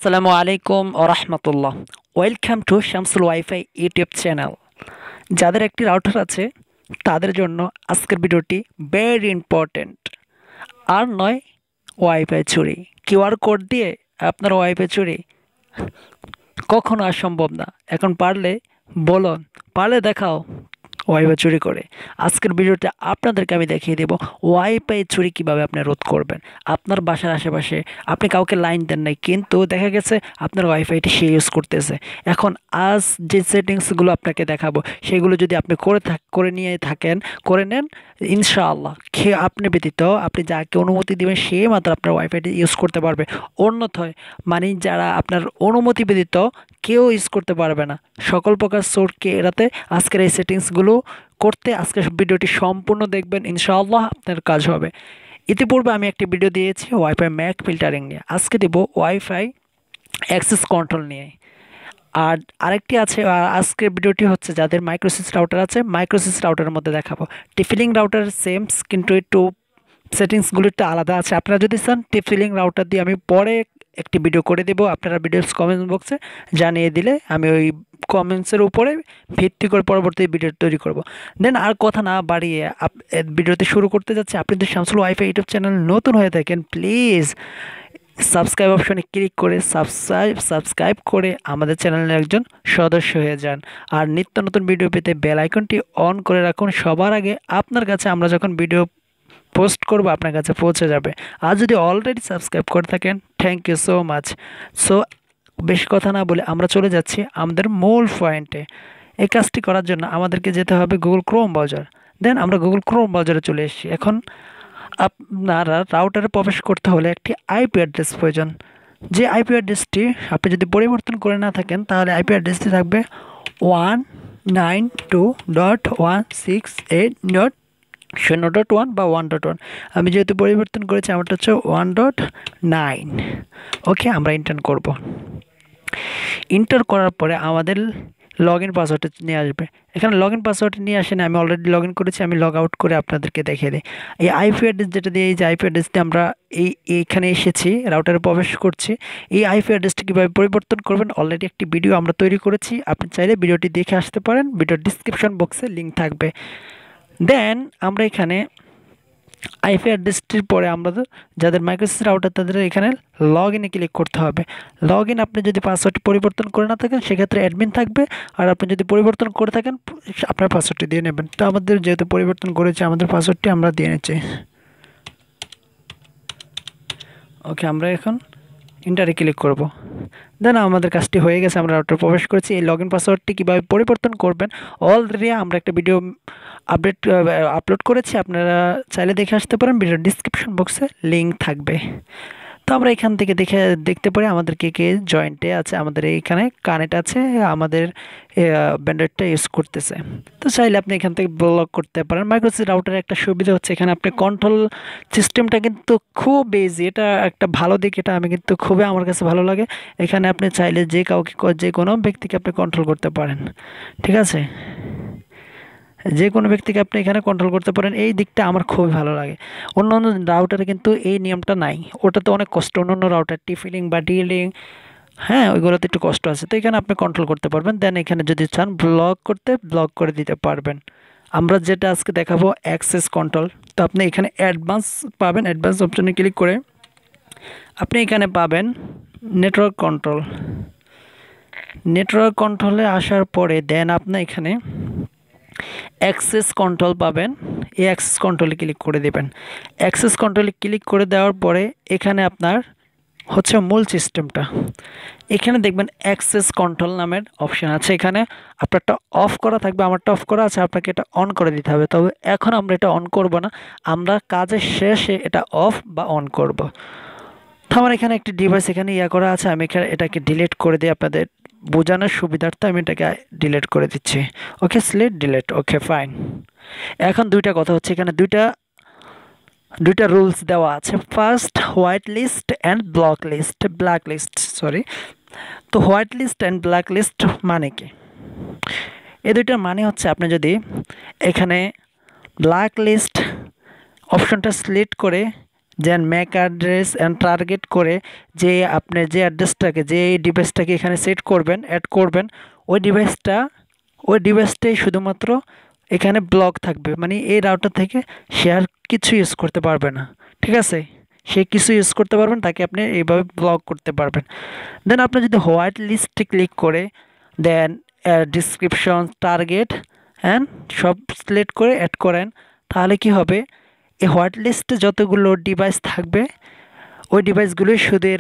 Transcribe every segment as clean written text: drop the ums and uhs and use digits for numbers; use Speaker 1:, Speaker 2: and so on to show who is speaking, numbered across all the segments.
Speaker 1: আসসালামুয়ালাইকুম ওরহমতুল্লাহ। Welcome to Shamsul wifi YouTube channel. যাদের একটি রাউটার আছে তাদের জন্য আজকের ভিডিওটি ভেরি ইম্পর্ট্যান্ট। আর নয় ওয়াইফাই চুরি, কিউআর কোড দিয়ে আপনার ওয়াইফাই চুরি কখনো আর সম্ভব না। এখন পারলে বলুন, পারলে দেখাও ওয়াইফাই চুরি করে। আজকের ভিডিওতে আপনাদেরকে আমি দেখিয়ে দেব ওয়াইফাই চুরি কিভাবে আপনি রোধ করবেন। আপনার বাসার আশেপাশে আপনি কাউকে লাইন দেন নাই, কিন্তু দেখা গেছে আপনার ওয়াইফাইটি সে ইউজ করতেছে। এখন আজ যে সেটিংসগুলো আপনাকে দেখাবো সেগুলো যদি আপনি করে নেন, ইনশাআল্লাহ আপনি ব্যতীত আপনি যাকে অনুমতি দেবেন সে মাত্র আপনার ওয়াইফাইটি ইউজ করতে পারবে। অন্যথায় মানে যারা আপনার অনুমতি ব্যতীত কেউ ইউজ করতে পারবে না। সকল প্রকার সোর্সকে এড়াতে আজকের এই সেটিংসগুলো করতে আজকের ভিডিওটি সম্পূর্ণ দেখবেন, ইনশাআল্লাহ আপনার কাজ হবে। ইতিপূর্বে আমি একটি ভিডিও দিয়েছি ওয়াইফাই ম্যাক ফিল্টারিং নিয়ে, আজকে দেব ওয়াইফাই অ্যাক্সেস কন্ট্রোল নিয়ে। আর আরেকটি আছে, আজকের ভিডিওটি হচ্ছে যাদের মাইক্রোসিস রাউটার আছে, মাইক্রোসিস রাউটারের মধ্যে দেখাবো। টিফিলিং রাউটার সেম, কিন্তু একটু সেটিংসগুলো একটু আলাদা আছে। আপনারা যদি চান টিফিলিং রাউটার দিয়ে আমি পরে একটি ভিডিও করে দেবো, আপনারা ভিডিওর কমেন্ট বক্সে জানিয়ে দিলে আমি ওই কমেন্টসের উপরে ভিত্তি করে পরবর্তী ভিডিও তৈরি করব। দেন আর কথা না বাড়িয়ে ভিডিওতে শুরু করতে যাচ্ছি। আপনি যদি শামসুল ওয়াইফাই ইউটিউব চ্যানেল নতুন হয়ে থাকেন, প্লিজ সাবস্ক্রাইব অপশনে ক্লিক করে সাবস্ক্রাইব করে আমাদের চ্যানেলের একজন সদস্য হয়ে যান। আর নিত্য নতুন ভিডিও পেতে বেল আইকনটি অন করে রাখুন, সবার আগে আপনার কাছে আমরা যখন ভিডিও পোস্ট করব আপনার কাছে পৌঁছে যাবে। আর যদি অলরেডি সাবস্ক্রাইব করে থাকেন, thank you so much. So বেশি কথা না বলে আমরা চলে যাচ্ছি আমাদের মূল পয়েন্টে। এই কাজটি করার জন্য আমাদেরকে যেতে হবে গুগল ক্রোম ব্রাউজার। দেন আমরা গুগল ক্রোম ব্রাউজারে চলে এসেছি। এখন আপনারা রাউটারে প্রবেশ করতে হলে একটি আইপি অ্যাড্রেস প্রয়োজন। যে আইপি অ্যাড্রেসটি আপনি যদি পরিবর্তন করে না থাকেন তাহলে আইপি অ্যাড্রেসটি থাকবে 192.168.0.1 বা 1.1। আমি যেহেতু পরিবর্তন করেছি আমারটা হচ্ছে 1.9। ওকে, আমরা এন্টার করব। এন্টার করার পরে আমাদের লগ ইন পাসওয়ার্ডটা নিয়ে আসবে। এখানে লগ ইন পাসওয়ার্ড নিয়ে আসে না, আমি অলরেডি লগ ইন করেছি। আমি লগ আউট করে আপনাদেরকে দেখিয়ে দিই। এই আইপি অ্যাড্রেস যেটা দিয়ে, এই যে আইপি অ্যাড্রেস দিয়ে আমরা এইখানে এসেছি, রাউটারে প্রবেশ করছি। এই আইপি অ্যাড্রেসটি কীভাবে পরিবর্তন করবেন অলরেডি একটি ভিডিও আমরা তৈরি করেছি, আপনি চাইলে ভিডিওটি দেখে আসতে পারেন। ভিডিওর ডিসক্রিপশন বক্সে লিঙ্ক থাকবে। দেন আমরা এখানে আইপি অ্যাড্রেসটির পরে আমরা যাদের মাইক্রোসিস রাউটার তাদের এখানে লগ ইনে ক্লিক করতে হবে। লগ ইন আপনি যদি পাসওয়ার্ডটি পরিবর্তন করে না থাকেন সেক্ষেত্রে অ্যাডমিন থাকবে, আর আপনি যদি পরিবর্তন করে থাকেন আপনার পাসওয়ার্ডটি দিয়ে নেবেন। তো আমাদের যেহেতু পরিবর্তন করেছি আমাদের পাসওয়ার্ডটি আমরা দিয়ে নিচ্ছি। ওকে, আমরা এখন ইন্টারে ক্লিক করব। দেন আমাদের কাজটি হয়ে গেছে, আমরা রাউটার প্রবেশ করেছি। এই লগ ইন পাসওয়ার্ডটি কীভাবে পরিবর্তন করবেন অলরেডি আমরা একটা ভিডিও আপলোড করেছি, আপনারা চাইলে দেখে আসতে পারেন। ভিডিওর ডিসক্রিপশন বক্সে লিঙ্ক থাকবে। তো আমরা এখান থেকে দেখতে পারি আমাদের কে জয়েন্টে আছে, আমাদের এইখানে কানেক্ট আছে, আমাদের ব্যান্ডেডটা ইউজ করতেছে। তো চাইলে আপনি এখান থেকে ব্লক করতে পারেন। মাইক্রোসিস রাউটারের একটা সুবিধা হচ্ছে এখানে আপনি কন্ট্রোল সিস্টেমটা কিন্তু খুব ইজি, এটা একটা ভালো দিক, এটা আমি কিন্তু খুবই আমার কাছে ভালো লাগে। এখানে আপনি চাইলে যে কোনো ব্যক্তিকে আপনি কন্ট্রোল করতে পারেন, ঠিক আছে? যে কোনো ব্যক্তিকে আপনি এখানে কন্ট্রোল করতে পারেন, এই দিকটা আমার খুবই ভালো লাগে। অন্য অন্য রাউটারে কিন্তু এই নিয়মটা নাই, ওটাতে অনেক কষ্ট। অন্য রাউটার টিফিলিং বা ডিলিং, হ্যাঁ, ওইগুলোতে একটু কষ্ট আছে। তো এখানে আপনি কন্ট্রোল করতে পারবেন। দেন এখানে যদি চান ব্লক করতে ব্লক করে দিতে পারবেন। আমরা যেটা আজকে দেখাবো অ্যাক্সেস কন্ট্রোল। তো আপনি এখানে অ্যাডভান্স পাবেন, অ্যাডভান্স অপশনে ক্লিক করে আপনি এখানে পাবেন নেটওয়ার্ক কন্ট্রোল। নেটওয়ার্ক কন্ট্রোলে আসার পরে দেন আপনি এখানে অ্যাক্সেস কন্ট্রোল পাবেন। এই অ্যাক্সেস কন্ট্রোলে ক্লিক করে দেবেন। অ্যাক্সেস কন্ট্রোলে ক্লিক করে দেওয়ার পরে এখানে আপনার হচ্ছে মূল সিস্টেমটা, এখানে দেখবেন অ্যাক্সেস কন্ট্রোল নামের অপশান আছে। এখানে আপনারটা অফ করা থাকবে, আমারটা অফ করা আছে, আপনাকে এটা অন করে দিতে হবে। তবে এখন আমরা এটা অন করব না, আমরা কাজের শেষে এটা অফ বা অন করব। তো আমার এখানে একটি ডিভাইস এখানে করা আছে, আমি এটাকে ডিলিট করে দিই আপনাদের বোঝানোর সুবিধার্থে আমি এটাকে ডিলিট করে দিচ্ছি। Okay, slate delete, okay fine. এখন দুইটা কথা হচ্ছে, এখানে দুইটা রুলস দেওয়া আছে। First, white list and black list sorry. তো white list and black list মানে কি? এই দুইটার মানে হচ্ছে আপনি যদি এখানে ব্ল্যাক লিস্ট অপশনটা সিলেক্ট করে দেন ম্যাক অ্যাড্রেস অ্যান্ড টার্গেট করে যে আপনি যে অ্যাড্রেসটাকে যে ডিভাইসটাকে এখানে সেট করবেন অ্যাড করবেন ওই ডিভাইসটাই শুধুমাত্র এখানে ব্লক থাকবে, মানে এই রাউটার থেকে সে আর কিছু ইউজ করতে পারবে না। ঠিক আছে, সে কিছু ইউজ করতে পারবেন, তাকে আপনি এইভাবে ব্লক করতে পারবেন। দেন আপনি যদি হোয়াইট লিস্টে ক্লিক করে দেন ডিসক্রিপশন টার্গেট অ্যান্ড সব সিলেক্ট করে অ্যাড করেন, তাহলে কি হবে, এই হোয়াইট লিস্টে যতগুলো ডিভাইস থাকবে ওই ডিভাইসগুলোই শুধু এই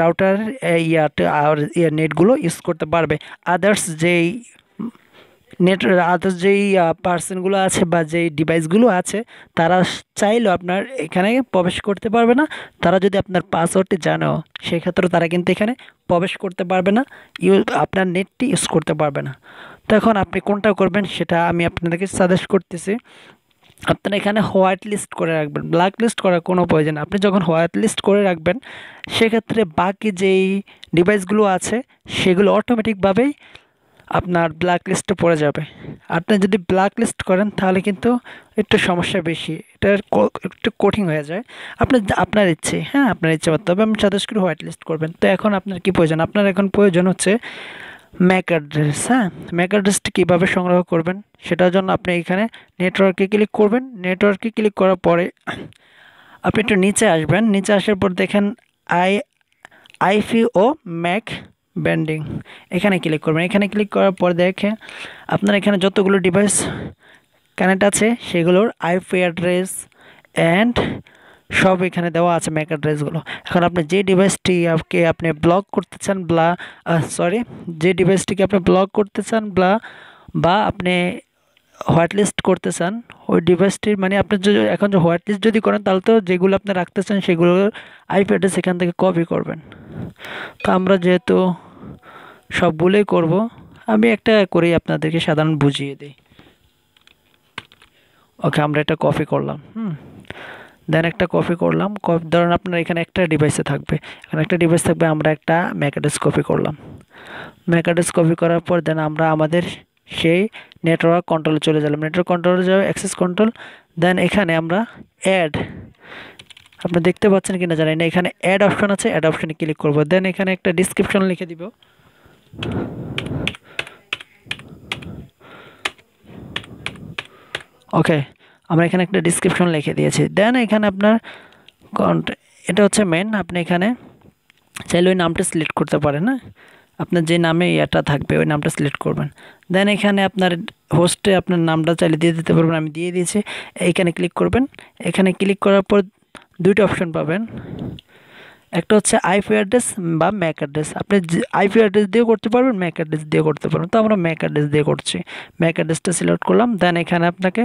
Speaker 1: রাউটার নেটগুলো ইউজ করতে পারবে। আদার্স যেই পার্সনগুলো আছে বা যেই ডিভাইসগুলো আছে তারা চাইলেও আপনার এখানে প্রবেশ করতে পারবে না। তারা যদি আপনার পাসওয়ার্ডটি জানেও সেক্ষেত্রে তারা কিন্তু এখানে প্রবেশ করতে পারবে না, আপনার নেটটি ইউজ করতে পারবে না। তো এখন আপনি কোনটা করবেন সেটা আমি আপনাদেরকে সাজেস্ট করতেছি। আপনারা এখানে হোয়াইট লিস্ট করে রাখবেন, ব্ল্যাক লিস্ট করার কোনো প্রয়োজন। আপনি যখন হোয়াইট লিস্ট করে রাখবেন সেক্ষেত্রে বাকি যেই ডিভাইসগুলো আছে সেগুলো অটোমেটিকভাবেই আপনার ব্ল্যাক লিস্টে পড়ে যাবে। আপনি যদি ব্ল্যাক লিস্ট করেন তাহলে কিন্তু একটু সমস্যা বেশি, এটা একটু কঠিন হয়ে যায়। আপনার ইচ্ছে, হ্যাঁ আপনার ইচ্ছে মতো, তবে আমি সাজেস্ট করি হোয়াইট লিস্ট করবেন। তো এখন আপনার কি প্রয়োজন, আপনার এখন প্রয়োজন হচ্ছে ম্যাক অ্যাড্রেস। হ্যাঁ, ম্যাক অ্যাড্রেসটি কীভাবে সংগ্রহ করবেন সেটার জন্য আপনি এখানে নেটওয়ার্কে ক্লিক করবেন। নেটওয়ার্কে ক্লিক করার পরে আপনি একটু নিচে আসবেন, নিচে আসার পর দেখেন আইপি ও ম্যাক ব্যান্ডিং, এখানে ক্লিক করবেন। এখানে ক্লিক করার পর দেখে আপনার এখানে যতগুলো ডিভাইস কানেক্ট আছে সেগুলোর আইপি অ্যাড্রেস অ্যান্ড সব এখানে দেওয়া আছে ম্যাক অ্যাড্রেসগুলো। এখন আপনি যে ডিভাইসটিকে আপনি ব্লক করতে চান যে ডিভাইসটিকে আপনি ব্লক করতে চান বা আপনি হোয়াইট লিস্ট করতে চান ওই ডিভাইসটির, মানে আপনি এখন যে হোয়াইট লিস্ট যদি করেন তাহলে তো যেগুলো আপনি রাখতে চান সেগুলোর আইপি অ্যাড্রেস এখান থেকে কপি করবেন। তো আমরা যেহেতু সবগুলোই করব, আমি একটা করেই আপনাদেরকে সাধারণ বুঝিয়ে দিই। ওকে, আমরা এটা কপি করলাম। দেন একটা কপি করলাম, ধরেন আপনার এখানে একটা ডিভাইসে থাকবে, এখানে একটা ডিভাইস থাকবে, আমরা একটা ম্যাক অ্যাড্রেস কপি করলাম। ম্যাক অ্যাড্রেস কপি করার পর দেন আমরা আমাদের সেই নেটওয়ার্ক কন্ট্রোলে চলে গেলাম। নেটওয়ার্ক কন্ট্রোলে যাবে অ্যাক্সেস কন্ট্রোল, দেন এখানে আমরা আপনি দেখতে পাচ্ছেন কিনা জানি না, এখানে অ্যাড অপশন আছে, অ্যাড অপশনে ক্লিক করব। দেন এখানে একটা ডিসক্রিপশন লিখে দিব। ওকে, আমরা এখানে একটা ডিসক্রিপশন লিখে দিয়েছি। দেন এখানে আপনার এটা হচ্ছে মেন, আপনি এখানে চাইলে ওই নামটা সিলেক্ট করতে পারেন, না আপনার যে নামে এটা থাকবে ওই নামটা সিলেক্ট করবেন। দেন এখানে আপনার হোস্টে আপনার নামটা চাইলে দিয়ে দিতে পারবেন, আমি দিয়ে দিয়েছি। এইখানে ক্লিক করবেন। এখানে ক্লিক করার পর দুইটা অপশন পাবেন, একটা হচ্ছে আইপি অ্যাড্রেস বা ম্যাক অ্যাড্রেস। আপনি আইপি অ্যাড্রেস দিয়ে করতে পারবেন, ম্যাক অ্যাড্রেস দিয়ে করতে পারবেন। তো আমরা ম্যাক অ্যাড্রেস দিয়ে করছি, ম্যাক অ্যাড্রেসটা সিলেক্ট করলাম। দেন এখানে আপনাকে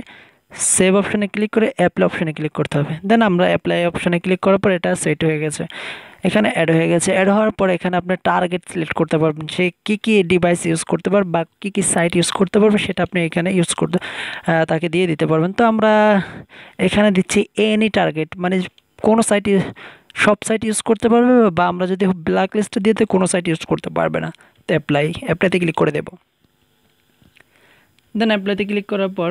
Speaker 1: সেভ অপশনে ক্লিক করে অ্যাপ্লাই অপশনে ক্লিক করতে হবে। দেন আমরা অ্যাপ্লাই অপশনে ক্লিক করার পর এটা সেট হয়ে গেছে, এখানে অ্যাড হয়ে গেছে। অ্যাড হওয়ার পর এখানে আপনি টার্গেট সিলেক্ট করতে পারবেন, সে কী ডিভাইস ইউজ করতে পারবে বা কী সাইট ইউজ করতে পারবে সেটা আপনি এখানে তাকে দিয়ে দিতে পারবেন। তো আমরা এখানে দিচ্ছি এনি টার্গেট, মানে কোনো সাইট, সব সাইট ইউজ করতে পারবে, বা আমরা যদি ব্ল্যাক লিস্টে দিয়ে কোনো সাইট ইউজ করতে পারবে না। তো অ্যাপ্লাইতে ক্লিক করে দেব। দেন অ্যাপ্লাইতে ক্লিক করার পর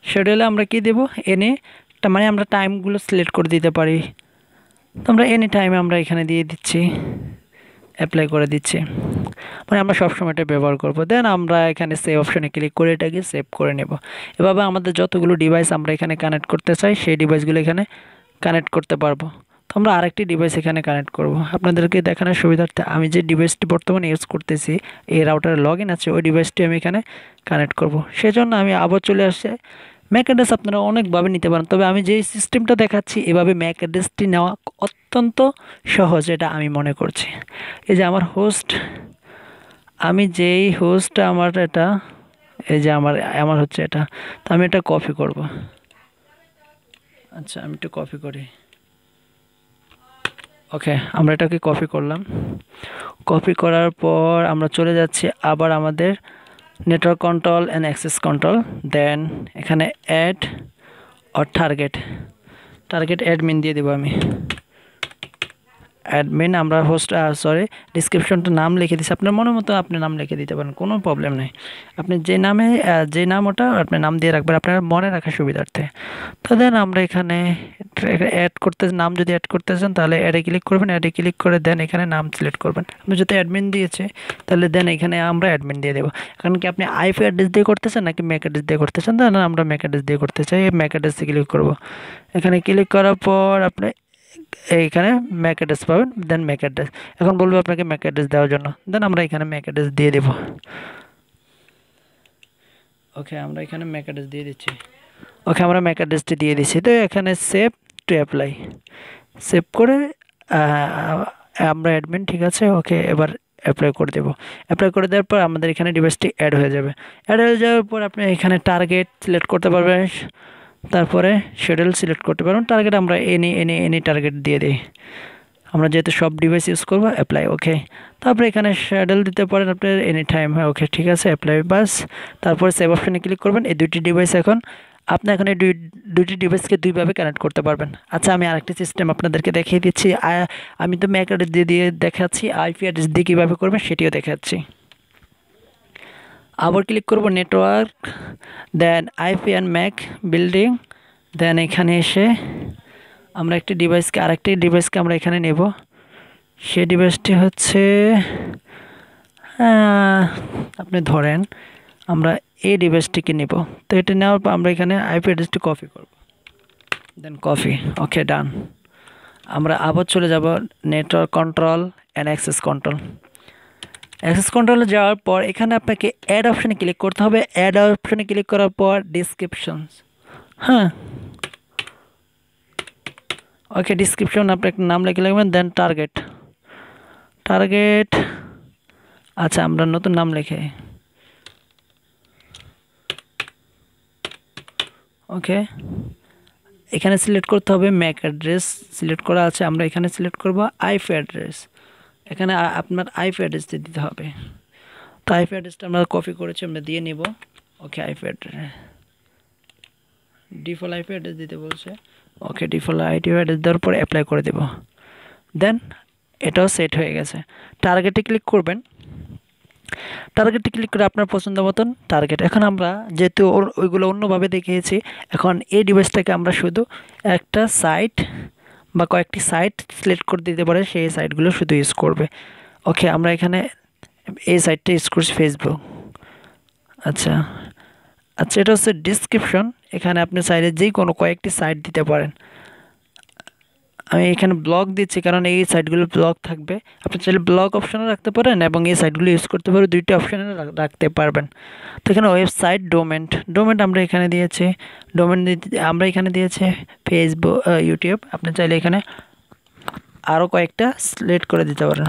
Speaker 1: শিডিউলে আমরা কি দেব, মানে আমরা টাইমগুলো সিলেক্ট করে দিতে পারি। তো আমরা এনি টাইমে আমরা এখানে দিয়ে দিচ্ছি, অ্যাপ্লাই করে দিচ্ছি, মানে আমরা সবসময় এটা ব্যবহার করব। দেন আমরা এখানে সেভ অপশনে ক্লিক করে এটাকে সেভ করে নেব। এভাবে আমাদের যতগুলো ডিভাইস আমরা এখানে কানেক্ট করতে চাই সেই ডিভাইসগুলো এখানে কানেক্ট করতে পারবো। তো আমরা আরেকটি ডিভাইস এখানে কানেক্ট করব আপনাদেরকে দেখানোর সুবিধার্থে। আমি যে ডিভাইসটি বর্তমানে ইউজ করতেছি, এই রাউটারে লগ ইন আছে, ওই ডিভাইসটি আমি এখানে কানেক্ট করব। সেজন্য আমি আবার চলে আসছে। ম্যাক অ্যাড্রেস আপনারা অনেকভাবে নিতে পারেন, তবে আমি যেই সিস্টেমটা দেখাচ্ছি এভাবে ম্যাক অ্যাড্রেসটি নেওয়া অত্যন্ত সহজ, এটা আমি মনে করছি। এই যে আমার হোস্ট, আমি যেই হোস্টটা আমার এটা, এই যে আমার হচ্ছে এটা, তো আমি এটা কপি করব। আচ্ছা, আমি একটু কপি করি। ওকে, আমরা এটাকে কপি করলাম। কপি করার পর আমরা চলে যাচ্ছি আবার আমাদের network control and access control. Then এখানে অ্যাড অর টার্গেট অ্যাডমিন দিয়ে দেবো আমি। অ্যাডমিন আমরা হোস্ট ডিসক্রিপশনটা নাম লিখে দিচ্ছি, আপনার মনের মতো আপনি নাম লিখে দিতে পারেন, কোনো প্রবলেম নেই। আপনি যে নামে যে নাম ওটা আপনি নাম দিয়ে রাখবেন আপনার মনে রাখার সুবিধার্থে। তো দেন আমরা এখানে অ্যাড করতে নাম যদি অ্যাড করতে চান তাহলে অ্যাডে ক্লিক করবেন, অ্যাডে ক্লিক করে দেন এখানে নাম সিলেক্ট করবেন। আপনি যদি অ্যাডমিন দিয়েছে তাহলে দেন এখানে আমরা অ্যাডমিন দিয়ে দেবো। এখন কি আপনি আইপি অ্যাড্রেস দিয়ে করতে চান নাকি ম্যাক অ্যাড্রেস দিয়ে করতে চান? তাহলে আমরা ম্যাক অ্যাড্রেস দিয়ে করতে চাই, ম্যাক অ্যাড্রেসে ক্লিক করব। এখানে ক্লিক করার পর আপনি এইখানে ম্যাক অ্যাড্রেস পাবেন, দেন ম্যাক অ্যাড্রেস এখন বলবো আপনাকে ম্যাক অ্যাড্রেস দেওয়ার জন্য, দেন আমরা এখানে ম্যাক অ্যাড্রেস দিয়ে দেব। ওকে আমরা এখানে ম্যাক অ্যাড্রেস দিয়ে দিচ্ছি। ওকে আমরা ম্যাক অ্যাড্রেসটি দিয়ে দিচ্ছি। তো এখানে সেভ টু অ্যাপ্লাই, সেভ করে আমরা অ্যাডমিন, ঠিক আছে। ওকে এবার অ্যাপ্লাই করে দেবো। অ্যাপ্লাই করে দেওয়ার পর আমাদের এখানে ডিভাইসটি অ্যাড হয়ে যাবে। অ্যাড হয়ে যাওয়ার পর আপনি এখানে টার্গেট সিলেক্ট করতে পারবেন, তারপরে শিডিউল সিলেক্ট করতে পারবেন। টার্গেট আমরা এনি টার্গেট দিয়ে দিই, আমরা যেহেতু সব ডিভাইস ইউজ করবো। অ্যাপ্লাই, ওকে। তারপরে এখানে শিডিউল দিতে পারেন আপনার এনি টাইম, হ্যাঁ ওকে ঠিক আছে। অ্যাপ্লাই বাস, তারপরে সেভ অপশানে ক্লিক করবেন। এই দুইটি ডিভাইস এখন আপনি এখানে দুইটি ডিভাইসকে দুইভাবে কানেক্ট করতে পারবেন। আচ্ছা আমি আরেকটি সিস্টেম আপনাদেরকে দেখিয়ে দিচ্ছি। আমি তো ম্যাক অ্যাড্রেস দিয়ে দেখাচ্ছি, আইপি অ্যাড্রেস দিয়ে কীভাবে করবেন সেটিও দেখাচ্ছি। আবার ক্লিক করব network, then IP and MAC building, then এখানে এসে আমরা একটি ডিভাইসকে আরেকটি ডিভাইসকে আমরা এখানে নেব। সেই ডিভাইসটি হচ্ছে আপনি ধরেন আমরা এই ডিভাইসটিকে নেব। তো এটা নেওয়ার পর আমরা এখানে আইপি অ্যাড্রেসটি কপি করব, দেন কপি, ওকে ডান। আমরা আবার চলে যাব network control and access control. Access কন্ট্রোলে যাওয়ার পর এখানে আপনাকে অ্যাড অপশানে ক্লিক করতে হবে। অ্যাড অপশানে ক্লিক করার পর ডিসক্রিপশনস, হ্যাঁ ওকে ডিসক্রিপশন আপনি একটা নাম লিখে লিখবেন। দেন টার্গেট, আচ্ছা আমরা নতুন নাম লিখে, ওকে এখানে সিলেক্ট করতে হবে ম্যাক অ্যাড্রেস, সিলেক্ট করা আছে। আমরা এখানে সিলেক্ট করব আইপি অ্যাড্রেস, এখানে আপনার আইপি অ্যাড্রেসটি দিতে হবে। তো আইপি অ্যাড্রেসটা আমরা কপি করেছি, আমরা দিয়ে নেব। Okay IP address, default IP address দিতে বলছে। ওকে ডিফল্ট আইপি অ্যাড্রেস দেওয়ার পর অ্যাপ্লাই করে দেব। দেন এটাও সেট হয়ে গেছে। টার্গেটে ক্লিক করবেন, টার্গেটে ক্লিক করে আপনার পছন্দ মতন টার্গেট। এখন আমরা যেহেতু ওইগুলো অন্যভাবে দেখিয়েছি, এখন এই ডিভাইসটাকে আমরা শুধু একটা সাইট বা কয়েকটি সাইট সিলেক্ট করে দিতে পারে, সেই সাইটগুলো শুধু ইউজ করবে। ওকে আমরা এখানে এই সাইটটা ইউজ করছি ফেসবুক। আচ্ছা এটা হচ্ছে ডিসক্রিপশন, এখানে আপনি চাইলে যেই কোনো কয়েকটি সাইট দিতে পারেন। আমি এখানে ব্লগ দিচ্ছি কারণ এই সাইটগুলো ব্লগ থাকবে। আপনি চাইলে ব্লগ অপশানে রাখতে পারেন এবং এই সাইটগুলো ইউজ করতে পারেন, দুইটি অপশানে রাখতে পারবেন। তো এখানে ওয়েবসাইট ডোমেন আমরা এখানে দিয়েছি, আমরা এখানে দিয়েছি ফেসবুক ইউটিউব। আপনি চাইলে এখানে আরও কয়েকটা সিলেক্ট করে দিতে পারেন।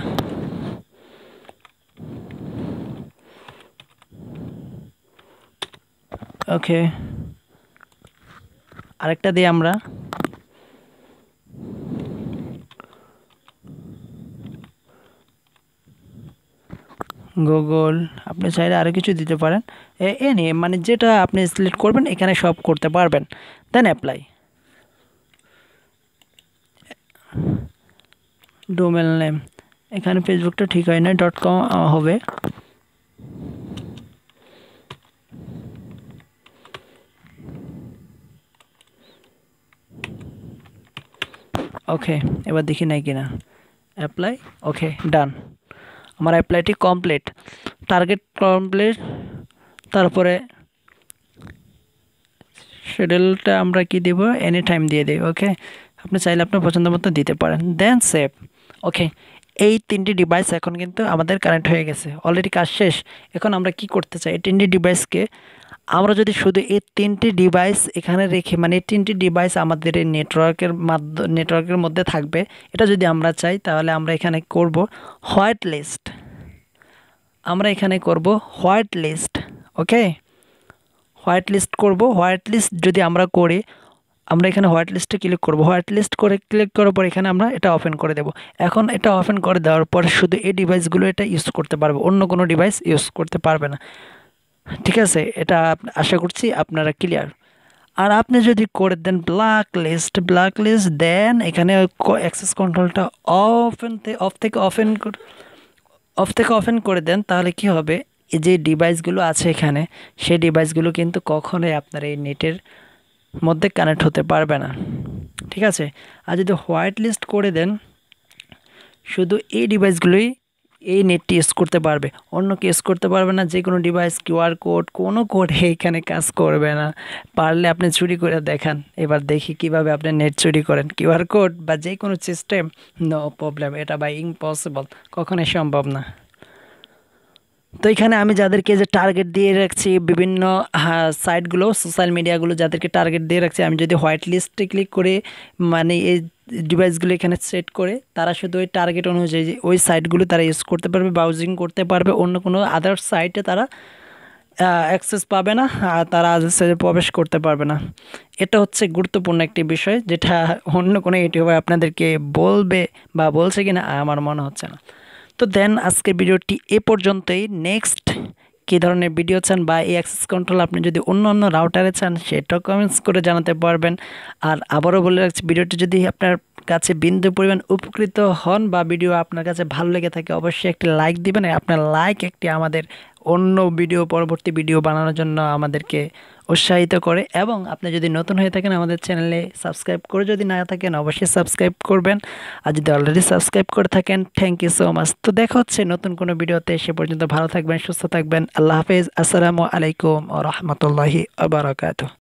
Speaker 1: ওকে আরেকটা দিই আমরা, গুগল। আপনি চাইলে আরও কিছু দিতে পারেন, নিয়ে মানে যেটা আপনি সিলেক্ট করবেন এখানে সব করতে পারবেন। দেন অ্যাপ্লাই। ডোমেন নেম এখানে ফেসবুকটা ঠিক হয় না, .com হবে। ওকে এবার দেখি নাই কিনা, অ্যাপ্লাই, ওকে ডান। আমার অ্যাপ্লাইটি কমপ্লিট, টার্গেট কমপ্লিট। তারপরে শিডিউলটা আমরা কি দেব, এনি টাইম দিয়ে দেব। ওকে আপনি চাইলে আপনার পছন্দ মতো দিতে পারেন। দেন সেভ। ওকে এই তিনটি ডিভাইস এখন কিন্তু আমাদের কানেক্ট হয়ে গেছে, অলরেডি কাজ শেষ। এখন আমরা কি করতে চাই, এই তিনটি ডিভাইসকে আমরা যদি শুধু এই তিনটি ডিভাইস এখানে রেখে, মানে এই তিনটি ডিভাইস আমাদের এই নেটওয়ার্কের মধ্যে থাকবে, এটা যদি আমরা চাই তাহলে আমরা এখানে করব হোয়াইট লিস্ট। আমরা এখানে করব white list. Okay white list করব। হোয়াইট লিস্ট যদি আমরা করি, আমরা এখানে হোয়াইট লিস্টে ক্লিক করব। হোয়াইট লিস্ট করে ক্লিক করার পর এখানে আমরা এটা ওপেন করে দেব। এখন এটা ওপেন করে দেওয়ার পর শুধু এই ডিভাইসগুলো এটা ইউজ করতে পারবে, অন্য কোনো ডিভাইস ইউজ করতে পারবে না। ঠিক আছে, এটা আশা করছি আপনারা ক্লিয়ার। আর আপনি যদি করে দেন ব্ল্যাক লিস্ট দেন এখানে অ্যাক্সেস কন্ট্রোলটা অফ থেকে অফেন করে দেন, তাহলে কি হবে, এই যে ডিভাইসগুলো আছে এখানে সেই ডিভাইসগুলো কিন্তু কখনোই আপনার এই নেটের মধ্যে কানেক্ট হতে পারবে না। ঠিক আছে, আর যদি হোয়াইট লিস্ট করে দেন শুধু এই ডিভাইসগুলোই এই নেটটি ইউজ করতে পারবে, অন্য কেউ ইউজ করতে পারবে না। যে কোনো ডিভাইস কিউআর কোড কোনো কোড এইখানে কাজ করবে না। পারলে আপনি চুরি করে দেখান, এবার দেখি কিভাবে আপনি নেট চুরি করেন। কিউআর কোড বা যে কোনো সিস্টেম, নো প্রবলেম, এটা বাই ইম্পসিবল, কখনোই সম্ভব না। তো এখানে আমি যাদেরকে যে টার্গেট দিয়ে রাখছি বিভিন্ন সাইটগুলো, সোশ্যাল মিডিয়াগুলো যাদেরকে টার্গেট দিয়ে রাখছি, আমি যদি হোয়াইট লিস্টে ক্লিক করে মানে এই ডিভাইসগুলো এখানে সেট করে তারা শুধু ওই টার্গেট অনুযায়ী ওই সাইটগুলো তারা ইউজ করতে পারবে, ব্রাউজিং করতে পারবে, অন্য কোনো আদার সাইটে তারা অ্যাক্সেস পাবে না, আর তারা প্রবেশ করতে পারবে না। এটা হচ্ছে গুরুত্বপূর্ণ একটি বিষয়, যেটা অন্য কোনো ইউটিউবার আপনাদেরকে বলবে বা বলছে কিনা আমার মনে হচ্ছে না। তো দেন আজকের ভিডিওটি এ পর্যন্তই। নেক্সট কী ধরনের ভিডিও চান বা এই অ্যাক্সেস কন্ট্রোল আপনি যদি অন্য অন্য রাউটারে চান সেটাও কমেন্টস করে জানাতে পারবেন। আর আবারও বলে রাখছি, ভিডিওটি যদি আপনার কাছে বিন্দু পরিমাণ উপকৃত হন বা ভিডিও আপনার কাছে ভালো লেগে থাকে অবশ্যই একটি লাইক দিবেন। আপনার লাইক একটি আমাদের অন্য ভিডিও পরবর্তী ভিডিও বানানোর জন্য আমাদেরকে উৎসাহিত করে। এবং আপনি যদি নতুন হয়ে থাকেন আমাদের চ্যানেলে সাবস্ক্রাইব করে যদি না থাকেন অবশ্যই সাবস্ক্রাইব করবেন, আর যদি অলরেডি সাবস্ক্রাইব করে থাকেন থ্যাংক ইউ সো মাচ। তো দেখা হচ্ছে নতুন কোনো ভিডিওতে, সে পর্যন্ত ভালো থাকবেন, সুস্থ থাকবেন। আল্লাহ হাফেজ, আসসালামু আলাইকুম ওয়া রাহমাতুল্লাহি ওয়া বারাকাতুহু।